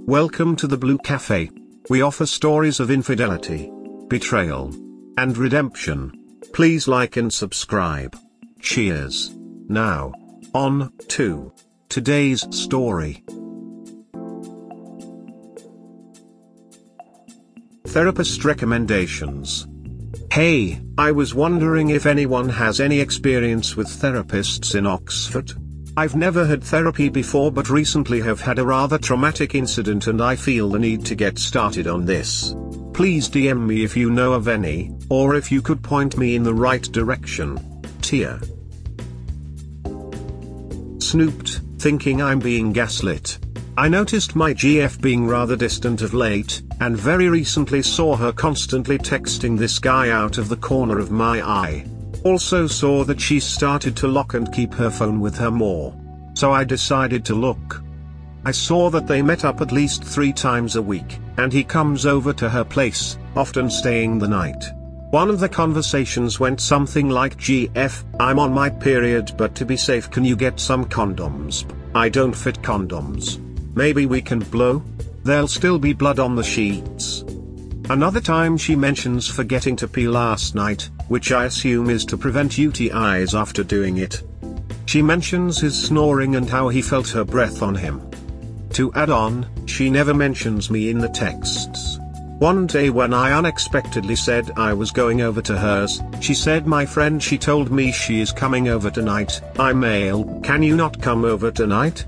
Welcome to the Blue Cafe. We offer stories of infidelity, betrayal, and redemption. Please like and subscribe. Cheers. Now, on to today's story. Therapist recommendations. Hey, I was wondering if anyone has any experience with therapists in Oxford. I've never had therapy before but recently have had a rather traumatic incident and I feel the need to get started on this. Please DM me if you know of any, or if you could point me in the right direction. Tia. Snooped, thinking I'm being gaslit. I noticed my GF being rather distant of late, and very recently saw her constantly texting this guy out of the corner of my eye. Also saw that she started to lock and keep her phone with her more. So I decided to look. I saw that they met up at least 3 times a week, and he comes over to her place, often staying the night. One of the conversations went something like, GF, I'm on my period but to be safe can you get some condoms? I don't fit condoms. Maybe we can blow? There'll still be blood on the sheets. Another time she mentions forgetting to pee last night, which I assume is to prevent UTIs after doing it. She mentions his snoring and how he felt her breath on him. To add on, she never mentions me in the texts. One day when I unexpectedly said I was going over to hers, she said my friend she told me she is coming over tonight, I'm male, can you not come over tonight?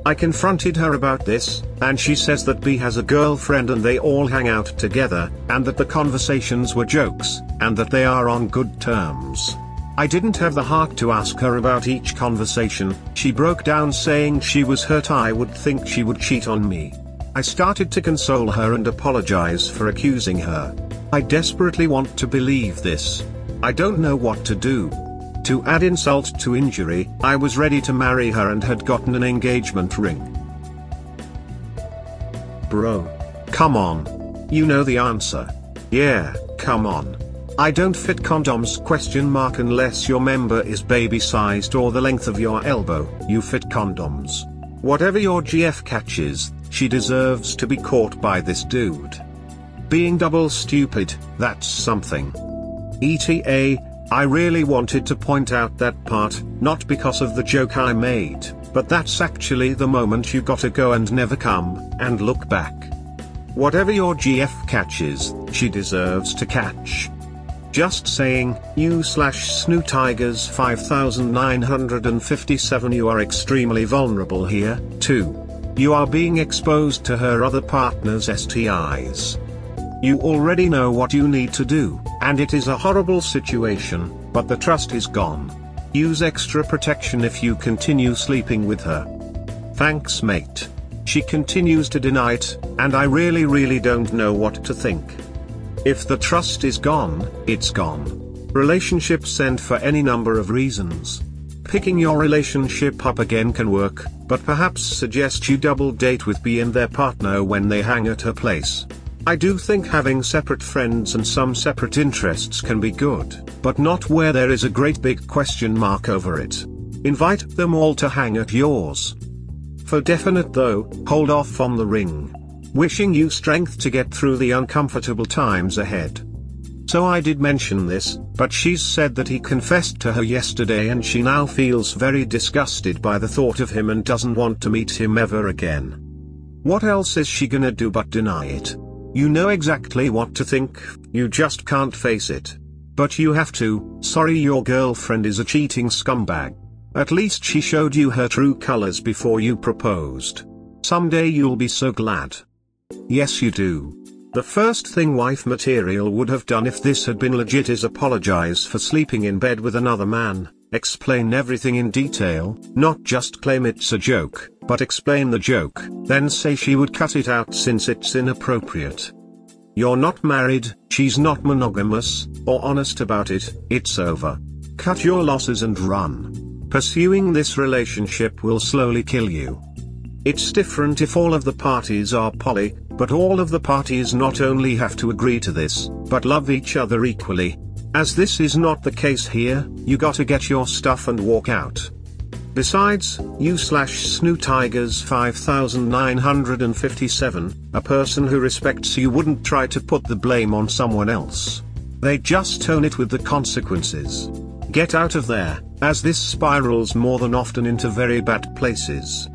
I confronted her about this, and she says that B has a girlfriend and they all hang out together, and that the conversations were jokes, and that they are on good terms. I didn't have the heart to ask her about each conversation. She broke down saying she was hurt I would think she would cheat on me. I started to console her and apologize for accusing her. I desperately want to believe this. I don't know what to do. To add insult to injury, I was ready to marry her and had gotten an engagement ring. Bro. Come on. You know the answer. Yeah, come on. I don't fit condoms ? Unless your member is baby-sized or the length of your elbow, you fit condoms. Whatever your GF catches, she deserves to be caught by this dude. Being double stupid, that's something. ETA, I really wanted to point out that part, not because of the joke I made, but that's actually the moment you gotta go and never come, and look back. Whatever your GF catches, she deserves to catch. Just saying, you/SnooTigers 5957 you are extremely vulnerable here, too. You are being exposed to her other partner's STIs. You already know what you need to do, and it is a horrible situation, but the trust is gone. Use extra protection if you continue sleeping with her. Thanks mate. She continues to deny it, and I really don't know what to think. If the trust is gone, it's gone. Relationships end for any number of reasons. Picking your relationship up again can work, but perhaps suggest you double date with B and their partner when they hang at her place. I do think having separate friends and some separate interests can be good, but not where there is a great big question mark over it. Invite them all to hang at yours. For definite though, hold off on the ring. Wishing you strength to get through the uncomfortable times ahead. So I did mention this, but she's said that he confessed to her yesterday and she now feels very disgusted by the thought of him and doesn't want to meet him ever again. What else is she gonna do but deny it? You know exactly what to think, you just can't face it. But you have to. Sorry, your girlfriend is a cheating scumbag. At least she showed you her true colors before you proposed. Someday you'll be so glad. Yes you do. The first thing wife material would have done if this had been legit is apologize for sleeping in bed with another man, explain everything in detail, not just claim it's a joke, but explain the joke, then say she would cut it out since it's inappropriate. You're not married, she's not monogamous, or honest about it, it's over. Cut your losses and run. Pursuing this relationship will slowly kill you. It's different if all of the parties are poly, but all of the parties not only have to agree to this, but love each other equally. As this is not the case here, you gotta get your stuff and walk out. Besides, you/SnooTigers 5957, a person who respects you wouldn't try to put the blame on someone else. They just own it with the consequences. Get out of there, as this spirals more than often into very bad places.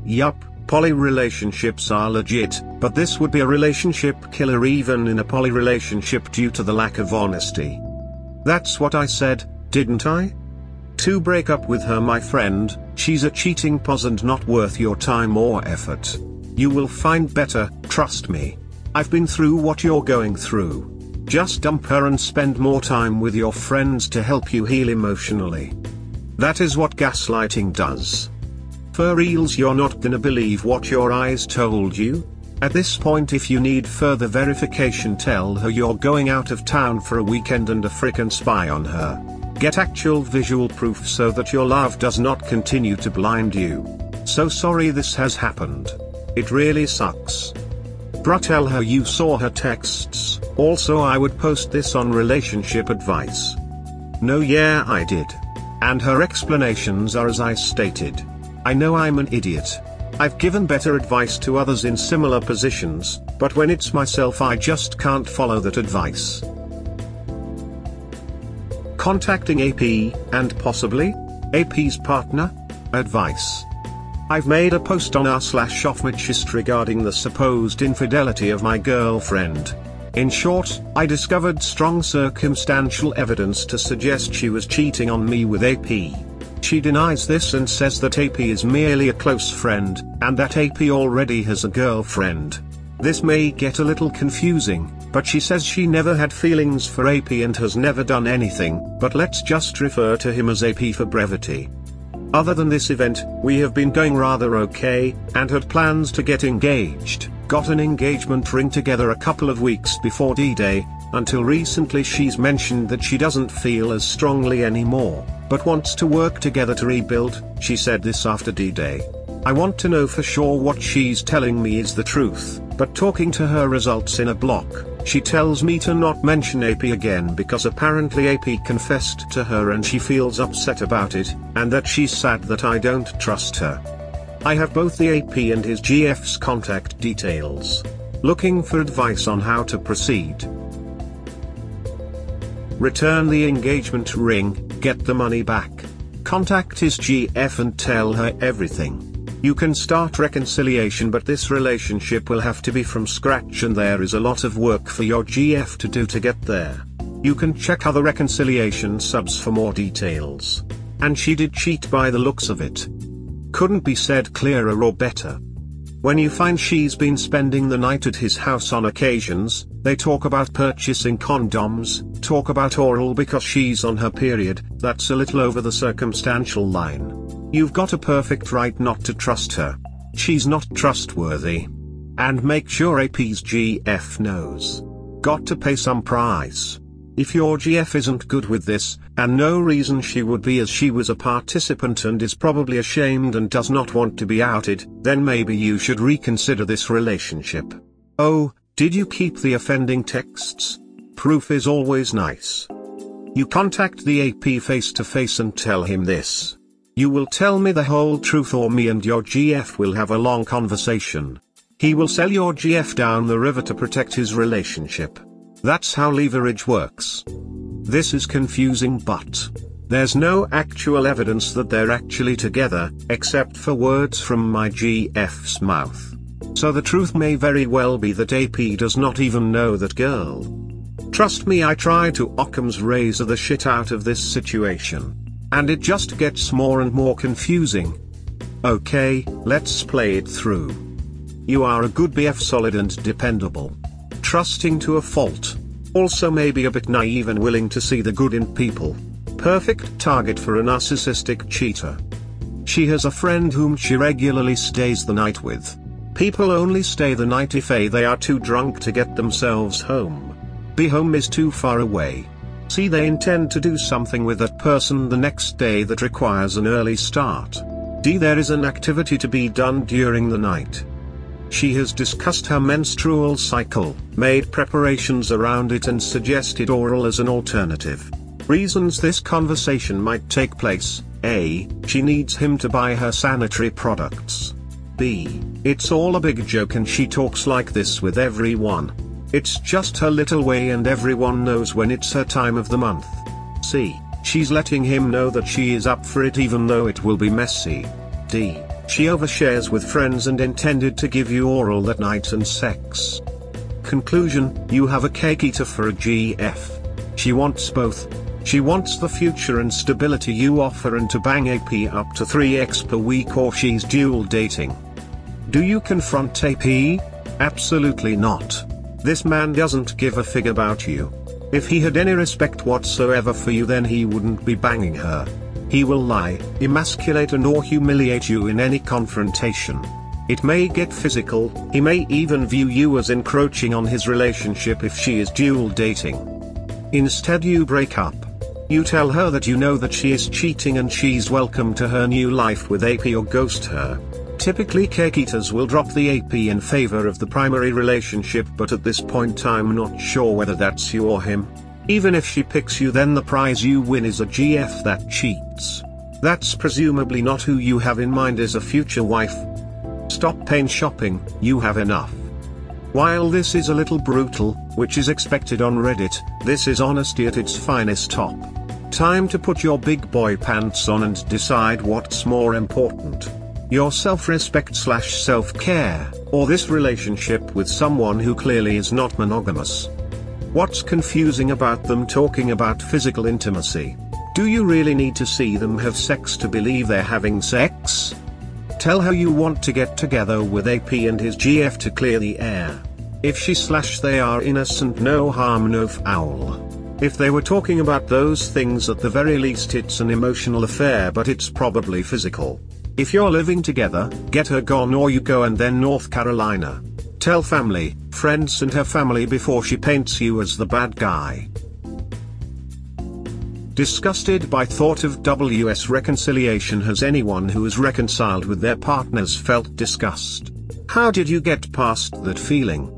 Yup, poly relationships are legit, but this would be a relationship killer even in a poly relationship due to the lack of honesty. That's what I said, didn't I? To break up with her, my friend, she's a cheating pos and not worth your time or effort. You will find better, trust me. I've been through what you're going through. Just dump her and spend more time with your friends to help you heal emotionally. That is what gaslighting does. For reals, you're not gonna believe what your eyes told you. At this point, if you need further verification, tell her you're going out of town for a weekend and a frickin' spy on her. Get actual visual proof so that your love does not continue to blind you. So sorry this has happened. It really sucks. Bruh, tell her you saw her texts. Also, I would post this on relationship advice. No, yeah, I did. And her explanations are as I stated. I know I'm an idiot. I've given better advice to others in similar positions, but when it's myself I just can't follow that advice. Contacting AP, and possibly AP's partner? Advice. I've made a post on r/offmidgist regarding the supposed infidelity of my girlfriend. In short, I discovered strong circumstantial evidence to suggest she was cheating on me with AP. She denies this and says that AP is merely a close friend, and that AP already has a girlfriend. This may get a little confusing, but she says she never had feelings for AP and has never done anything, but let's just refer to him as AP for brevity. Other than this event, we have been going rather okay, and had plans to get engaged, got an engagement ring together a couple of weeks before D-Day, until recently she's mentioned that she doesn't feel as strongly anymore, but wants to work together to rebuild. She said this after D-Day. I want to know for sure what she's telling me is the truth, but talking to her results in a block. She tells me to not mention AP again because apparently AP confessed to her and she feels upset about it, and that she's sad that I don't trust her. I have both the AP and his GF's contact details. Looking for advice on how to proceed. Return the engagement ring, get the money back. Contact his GF and tell her everything. You can start reconciliation, but this relationship will have to be from scratch and there is a lot of work for your GF to do to get there. You can check other reconciliation subs for more details. And she did cheat by the looks of it. Couldn't be said clearer or better. When you find she's been spending the night at his house on occasions, they talk about purchasing condoms, talk about oral because she's on her period, that's a little over the circumstantial line. You've got a perfect right not to trust her. She's not trustworthy. And make sure AP's GF knows. Got to pay some price. If your GF isn't good with this, and no reason she would be as she was a participant and is probably ashamed and does not want to be outed, then maybe you should reconsider this relationship. Oh, did you keep the offending texts? Proof is always nice. You contact the AP face to face and tell him this. You will tell me the whole truth or me and your GF will have a long conversation. He will sell your GF down the river to protect his relationship. That's how leverage works. This is confusing, but there's no actual evidence that they're actually together, except for words from my GF's mouth. So the truth may very well be that AP does not even know that girl. Trust me, I try to Occam's razor the shit out of this situation. And it just gets more and more confusing. Okay, let's play it through. You are a good BF, solid and dependable. Trusting to a fault. Also maybe a bit naive and willing to see the good in people. Perfect target for a narcissistic cheater. She has a friend whom she regularly stays the night with. People only stay the night if A, they are too drunk to get themselves home. B, home is too far away. C, they intend to do something with that person the next day that requires an early start. D, there is an activity to be done during the night. She has discussed her menstrual cycle, made preparations around it and suggested oral as an alternative. Reasons this conversation might take place: A. She needs him to buy her sanitary products. B. It's all a big joke and she talks like this with everyone. It's just her little way and everyone knows when it's her time of the month. C. She's letting him know that she is up for it even though it will be messy. D. She overshares with friends and intended to give you oral that night and sex. Conclusion: you have a cake eater for a GF. She wants both. She wants the future and stability you offer and to bang AP up to 3x per week, or she's dual dating. Do you confront AP? Absolutely not. This man doesn't give a fig about you. If he had any respect whatsoever for you, then he wouldn't be banging her. He will lie, emasculate and or humiliate you in any confrontation. It may get physical, he may even view you as encroaching on his relationship if she is dual dating. Instead you break up. You tell her that you know that she is cheating and she's welcome to her new life with AP, or ghost her. Typically cake eaters will drop the AP in favor of the primary relationship, but at this point I'm not sure whether that's you or him. Even if she picks you, then the prize you win is a GF that cheats. That's presumably not who you have in mind as a future wife. Stop pain shopping, you have enough. While this is a little brutal, which is expected on Reddit, this is honesty at its finest top. Time to put your big boy pants on and decide what's more important. Your self-respect/self-care, or this relationship with someone who clearly is not monogamous. What's confusing about them talking about physical intimacy? Do you really need to see them have sex to believe they're having sex? Tell her you want to get together with AP and his GF to clear the air. If she/they are innocent, no harm no foul. If they were talking about those things, at the very least it's an emotional affair, but it's probably physical. If you're living together, get her gone, or you go and then North Carolina. Tell family, friends and her family before she paints you as the bad guy. Disgusted by thought of WS reconciliation. Has anyone who is reconciled with their partners felt disgust? How did you get past that feeling?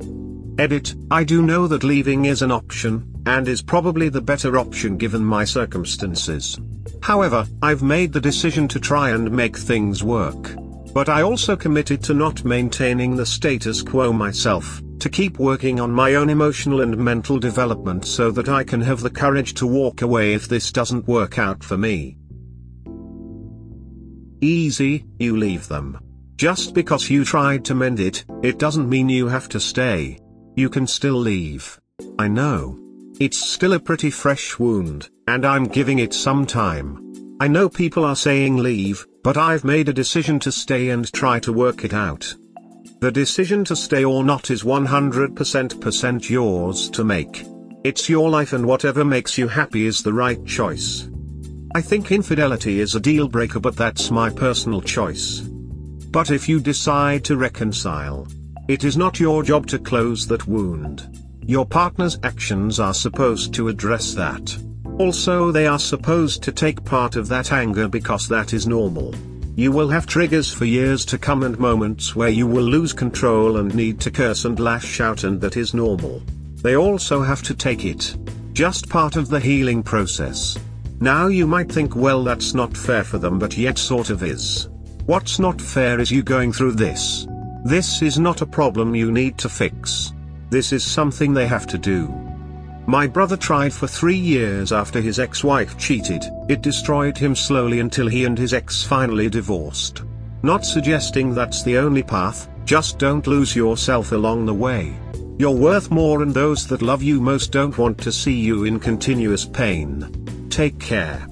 Edit: I do know that leaving is an option, and is probably the better option given my circumstances. However, I've made the decision to try and make things work. But I also committed to not maintaining the status quo myself, to keep working on my own emotional and mental development so that I can have the courage to walk away if this doesn't work out for me. Easy, you leave them. Just because you tried to mend it, it doesn't mean you have to stay. You can still leave. I know. It's still a pretty fresh wound, and I'm giving it some time. I know people are saying leave, but I've made a decision to stay and try to work it out. The decision to stay or not is 100% yours to make. It's your life, and whatever makes you happy is the right choice. I think infidelity is a deal breaker, but that's my personal choice. But if you decide to reconcile, it is not your job to close that wound. Your partner's actions are supposed to address that. Also, they are supposed to take part of that anger because that is normal. You will have triggers for years to come and moments where you will lose control and need to curse and lash out, and that is normal. They also have to take it. Just part of the healing process. Now you might think, well, that's not fair for them, but yet sort of is. What's not fair is you going through this. This is not a problem you need to fix. This is something they have to do. My brother tried for 3 years after his ex-wife cheated. It destroyed him slowly until he and his ex finally divorced. Not suggesting that's the only path, just don't lose yourself along the way. You're worth more, and those that love you most don't want to see you in continuous pain. Take care.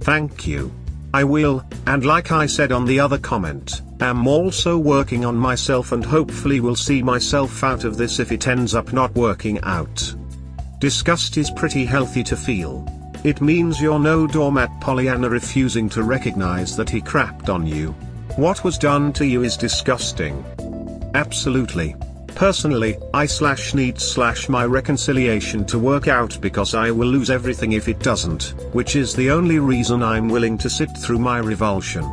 Thank you. I will, and like I said on the other comment, am also working on myself and hopefully will see myself out of this if it ends up not working out. Disgust is pretty healthy to feel. It means you're no doormat Pollyanna refusing to recognize that he crapped on you. What was done to you is disgusting. Absolutely. Personally, I/need my reconciliation to work out because I will lose everything if it doesn't, which is the only reason I'm willing to sit through my revulsion.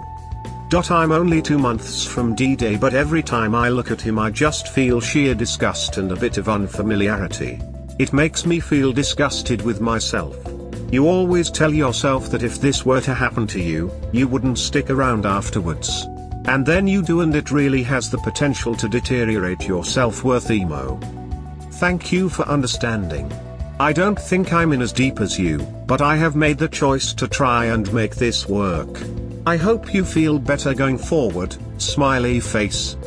I'm only 2 months from D-Day, but every time I look at him I just feel sheer disgust and a bit of unfamiliarity. It makes me feel disgusted with myself. You always tell yourself that if this were to happen to you, you wouldn't stick around afterwards. And then you do, and it really has the potential to deteriorate your self-worth emo. Thank you for understanding. I don't think I'm in as deep as you, but I have made the choice to try and make this work. I hope you feel better going forward, smiley face.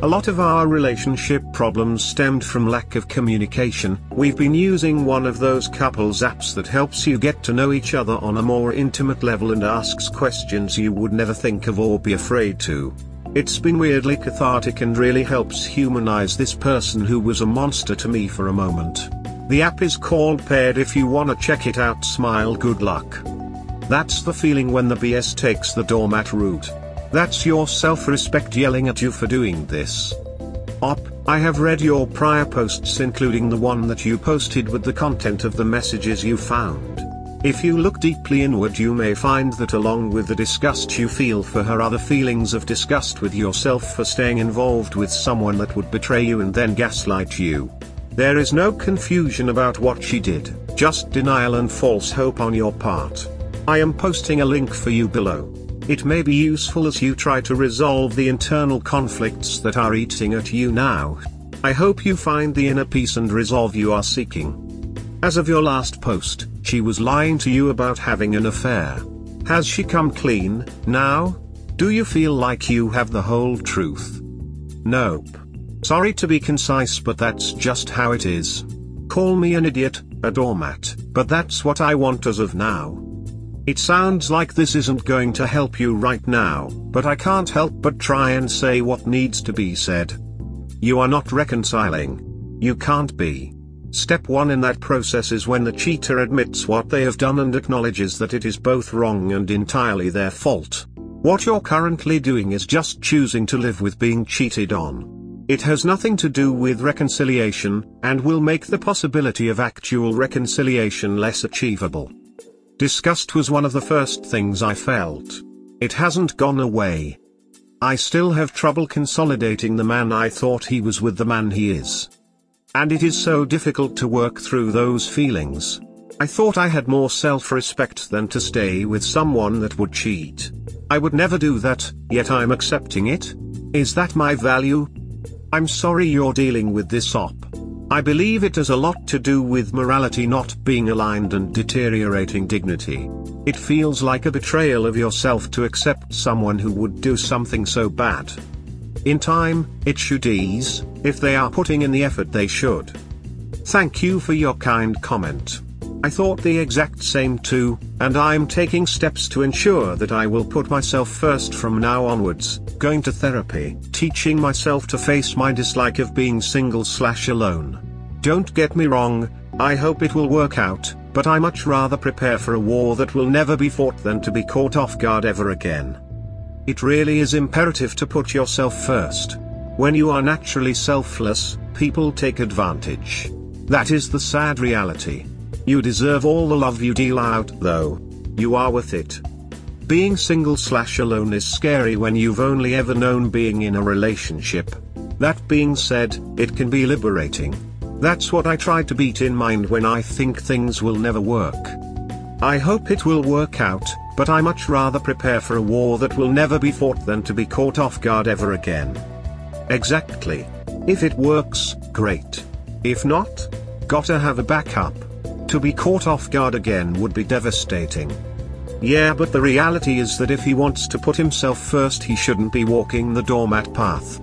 A lot of our relationship problems stemmed from lack of communication. We've been using one of those couples apps that helps you get to know each other on a more intimate level and asks questions you would never think of or be afraid to. It's been weirdly cathartic and really helps humanize this person who was a monster to me for a moment. The app is called Paired. If you wanna check it out, smile, good luck. That's the feeling when the BS takes the doormat route. That's your self-respect yelling at you for doing this. I have read your prior posts, including the one that you posted with the content of the messages you found. If you look deeply inward, you may find that along with the disgust you feel for her, other feelings of disgust with yourself for staying involved with someone that would betray you and then gaslight you. There is no confusion about what she did, just denial and false hope on your part. I am posting a link for you below. It may be useful as you try to resolve the internal conflicts that are eating at you now. I hope you find the inner peace and resolve you are seeking. As of your last post, she was lying to you about having an affair. Has she come clean now? Do you feel like you have the whole truth? Nope. Sorry to be concise, but that's just how it is. Call me an idiot, a doormat, but that's what I want as of now. It sounds like this isn't going to help you right now, but I can't help but try and say what needs to be said. You are not reconciling. You can't be. Step 1 in that process is when the cheater admits what they have done and acknowledges that it is both wrong and entirely their fault. What you're currently doing is just choosing to live with being cheated on. It has nothing to do with reconciliation, and will make the possibility of actual reconciliation less achievable. Disgust was one of the first things I felt. It hasn't gone away. I still have trouble consolidating the man I thought he was with the man he is. And it is so difficult to work through those feelings. I thought I had more self-respect than to stay with someone that would cheat. I would never do that, yet I'm accepting it? Is that my value? I'm sorry you're dealing with this op. I believe it has a lot to do with morality not being aligned and deteriorating dignity. It feels like a betrayal of yourself to accept someone who would do something so bad. In time, it should ease, if they are putting in the effort they should. Thank you for your kind comment. I thought the exact same too, and I'm taking steps to ensure that I will put myself first from now onwards, going to therapy, teaching myself to face my dislike of being single/alone. Don't get me wrong, I hope it will work out, but I much rather prepare for a war that will never be fought than to be caught off guard ever again. It really is imperative to put yourself first. When you are naturally selfless, people take advantage. That is the sad reality. You deserve all the love you deal out though. You are worth it. Being single/alone is scary when you've only ever known being in a relationship. That being said, it can be liberating. That's what I try to beat in mind when I think things will never work. I hope it will work out, but I much rather prepare for a war that will never be fought than to be caught off guard ever again. Exactly. If it works, great. If not, gotta have a backup. To be caught off guard again would be devastating. Yeah, but the reality is that if he wants to put himself first, he shouldn't be walking the doormat path.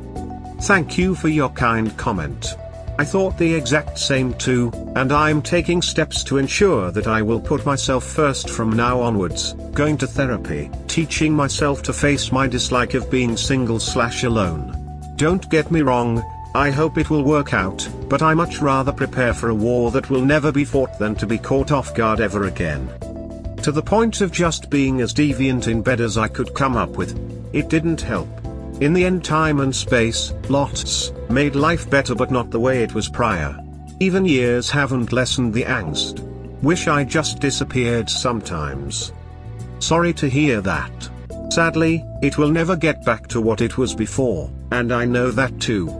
Thank you for your kind comment. I thought the exact same too, and I'm taking steps to ensure that I will put myself first from now onwards, going to therapy, teaching myself to face my dislike of being single/alone. Don't get me wrong, I hope it will work out, but I much rather prepare for a war that will never be fought than to be caught off guard ever again. To the point of just being as deviant in bed as I could come up with. It didn't help. In the end, time and space, lots, made life better, but not the way it was prior. Even years haven't lessened the angst. Wish I just disappeared sometimes. Sorry to hear that. Sadly, it will never get back to what it was before, and I know that too.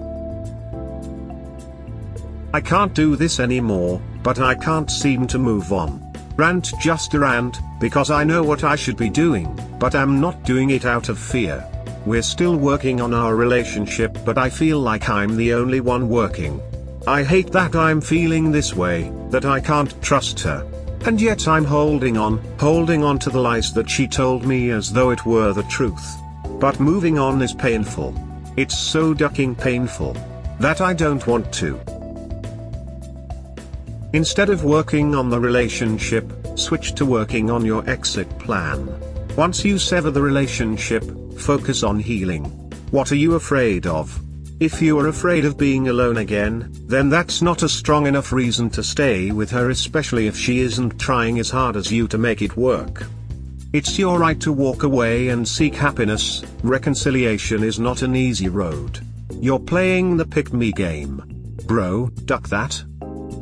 I can't do this anymore, but I can't seem to move on. Rant just a rant, because I know what I should be doing, but I'm not doing it out of fear. We're still working on our relationship, but I feel like I'm the only one working. I hate that I'm feeling this way, that I can't trust her. And yet I'm holding on to the lies that she told me as though it were the truth. But moving on is painful. It's so ducking painful that I don't want to. Instead of working on the relationship, switch to working on your exit plan. Once you sever the relationship, focus on healing. What are you afraid of? If you are afraid of being alone again, then that's not a strong enough reason to stay with her, especially if she isn't trying as hard as you to make it work. It's your right to walk away and seek happiness. Reconciliation is not an easy road. You're playing the pick-me game. Bro, duck that.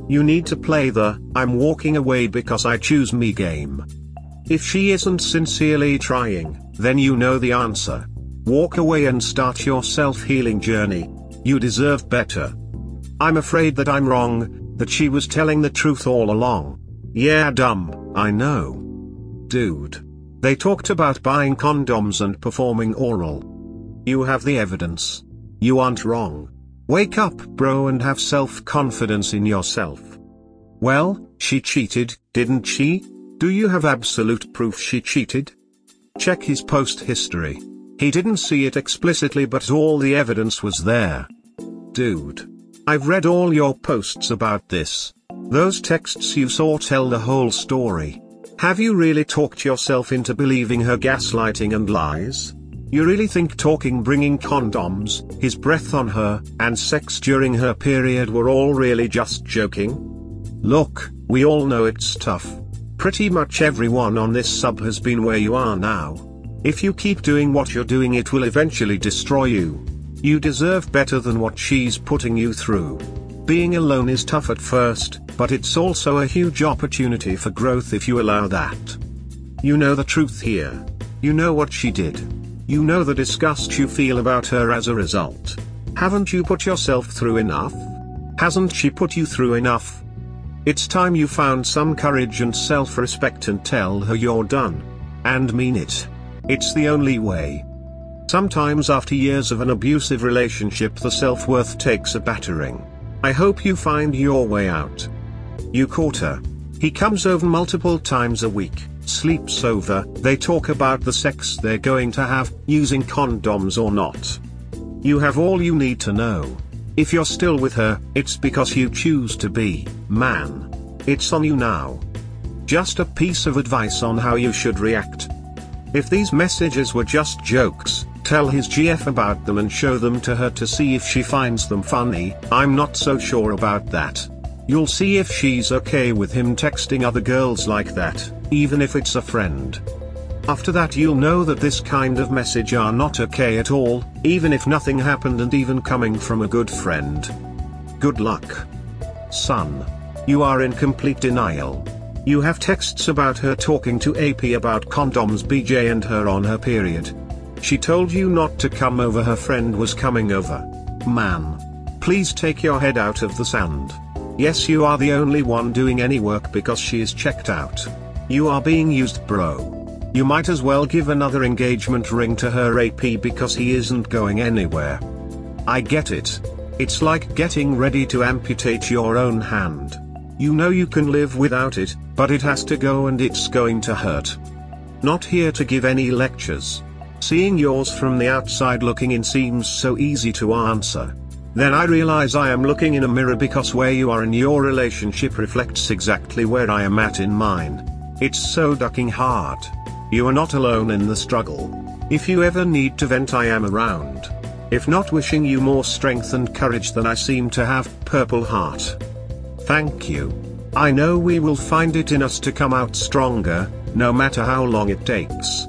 You need to play the I'm walking away because I choose me game. If she isn't sincerely trying, then you know the answer. Walk away and start your self-healing journey. You deserve better. I'm afraid that I'm wrong, that she was telling the truth all along. Yeah, dumb, I know. Dude. They talked about buying condoms and performing oral. You have the evidence. You aren't wrong. Wake up, bro, and have self-confidence in yourself. Well, she cheated, didn't she? Do you have absolute proof she cheated? Check his post history. He didn't see it explicitly, but all the evidence was there. Dude. I've read all your posts about this. Those texts you saw tell the whole story. Have you really talked yourself into believing her gaslighting and lies? You really think talking, bringing condoms, his breath on her, and sex during her period were all really just joking? Look, we all know it's tough. Pretty much everyone on this sub has been where you are now. If you keep doing what you're doing, it will eventually destroy you. You deserve better than what she's putting you through. Being alone is tough at first, but it's also a huge opportunity for growth if you allow that. You know the truth here. You know what she did. You know the disgust you feel about her as a result. Haven't you put yourself through enough? Hasn't she put you through enough? It's time you found some courage and self-respect and tell her you're done. And mean it. It's the only way. Sometimes after years of an abusive relationship, the self-worth takes a battering. I hope you find your way out. You caught her. He comes over multiple times a week, sleeps over, they talk about the sex they're going to have, using condoms or not. You have all you need to know. If you're still with her, it's because you choose to be, man. It's on you now. Just a piece of advice on how you should react. If these messages were just jokes, tell his GF about them and show them to her to see if she finds them funny. I'm not so sure about that. You'll see if she's okay with him texting other girls like that, even if it's a friend. After that, you'll know that this kind of message are not okay at all, even if nothing happened and even coming from a good friend. Good luck. Son. You are in complete denial. You have texts about her talking to AP about condoms, BJ, and her on her period. She told you not to come over, her friend was coming over. Man. Please take your head out of the sand. Yes, you are the only one doing any work because she is checked out. You are being used, bro. You might as well give another engagement ring to her AP because he isn't going anywhere. I get it. It's like getting ready to amputate your own hand. You know you can live without it, but it has to go and it's going to hurt. Not here to give any lectures. Seeing yours from the outside looking in seems so easy to answer. Then I realize I am looking in a mirror because where you are in your relationship reflects exactly where I am at in mine. It's so ducking hard. You are not alone in the struggle. If you ever need to vent, I am around. If not, wishing you more strength and courage than I seem to have. Purple heart. Thank you. I know we will find it in us to come out stronger, no matter how long it takes.